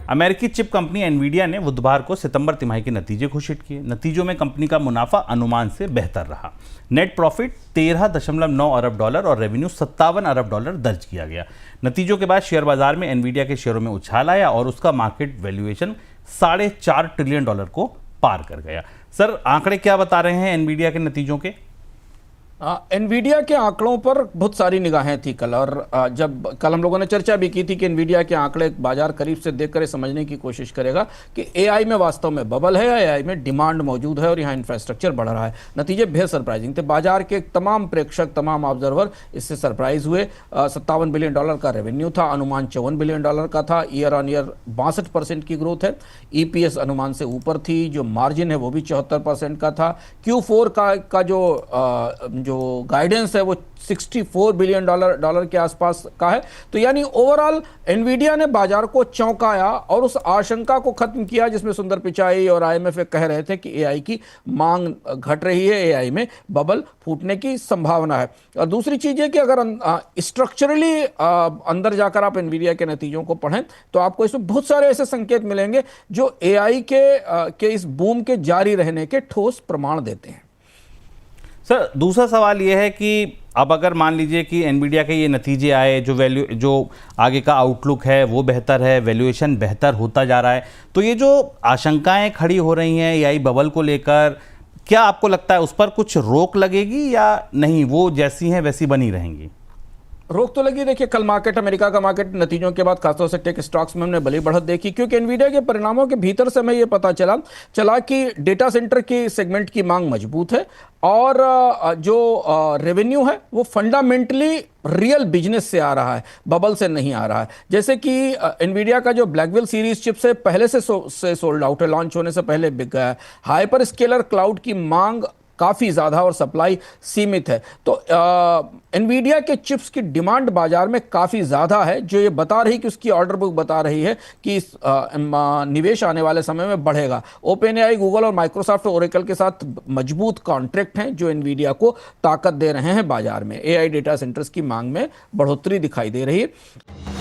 अमेरिकी chip company Nvidia ने बुधवार को सितंबर तिमाही के नतीजे घोषित किए। नतीजों में कंपनी का मुनाफा अनुमान से बेहतर रहा। नेट प्रॉफिट 13.9 अरब डॉलर और रेवेन्यू 57 अरब डॉलर दर्ज किया गया। नतीजों के बाद शेयर बाजार में एनवीडिया के शेयरों में उछाल आया और उसका मार्केट वैल्यूएशन $4.5 ट्रिलियन को पार कर गया। सर, आंकड़े क्या बता रहे हैं एनवीडिया के नतीजों के? एनवीडिया के आंकड़ों पर बहुत सारी निगाहें थी कल, और जब कल हम लोगों ने चर्चा भी की थी कि एनवीडिया के आंकड़े बाजार करीब से देखकर समझने की कोशिश करेगा कि एआई में वास्तव में बबल है या एआई में डिमांड मौजूद है और यहाँ इंफ्रास्ट्रक्चर बढ़ रहा है। नतीजे बेहद सरप्राइजिंग थे। बाजार के तमाम प्रेक्षक, तमाम ऑब्जर्वर इससे सरप्राइज हुए। $57 बिलियन का रेवेन्यू था, अनुमान $54 बिलियन का था। ईयर ऑन ईयर 62% की ग्रोथ है। ईपीएस अनुमान से ऊपर थी। जो मार्जिन है वो भी 74% का था। Q4 का जो गाइडेंस है वो $64 बिलियन के आसपास का है। तो यानी ओवरऑल एनवीडिया ने बाजार को चौंकाया और उस आशंका को खत्म किया जिसमें सुंदर पिचाई और आईएमएफ कह रहे थे कि एआई की मांग घट रही है, एआई में बबल फूटने की संभावना है। और दूसरी चीज है कि अगर स्ट्रक्चरली अंदर जाकर आप एनवीडिया के नतीजों को पढ़ें तो आपको इसमें बहुत सारे ऐसे संकेत मिलेंगे जो एआई के इस बूम के जारी रहने के ठोस प्रमाण देते हैं। सर, दूसरा सवाल यह है कि अब अगर मान लीजिए कि एनवीडिया के ये नतीजे आए, जो आगे का आउटलुक है वो बेहतर है, वैल्यूएशन बेहतर होता जा रहा है, तो ये जो आशंकाएं खड़ी हो रही हैं एआई बबल को लेकर, क्या आपको लगता है उस पर कुछ रोक लगेगी या नहीं, वो जैसी हैं वैसी बनी रहेंगी? रोक तो लगी। देखिए, कल मार्केट, अमेरिका का मार्केट नतीजों के बाद खासतौर से टेक स्टॉक्स में हमने बड़ी बढ़त देखी, क्योंकि एनवीडिया के परिणामों के भीतर से हमें यह पता चला कि डेटा सेंटर की सेगमेंट की मांग मजबूत है और जो रेवेन्यू है वो फंडामेंटली रियल बिजनेस से आ रहा है, बबल से नहीं आ रहा है। जैसे कि एनवीडिया का जो ब्लैकविल सीरीज चिप से पहले से सोल्ड आउट है, लॉन्च होने से पहले बिक गया है। हाइपर स्केलर क्लाउड की मांग काफ़ी ज़्यादा और सप्लाई सीमित है। तो एनवीडिया के चिप्स की डिमांड बाजार में काफ़ी ज़्यादा है, जो ये बता रही कि उसकी ऑर्डर बुक बता रही है कि निवेश आने वाले समय में बढ़ेगा। ओपन एआई, गूगल और माइक्रोसॉफ्ट और ओरेकल के साथ मजबूत कॉन्ट्रैक्ट हैं जो एनवीडिया को ताकत दे रहे हैं बाजार में। एआई डेटा सेंटर्स की मांग में बढ़ोतरी दिखाई दे रही है।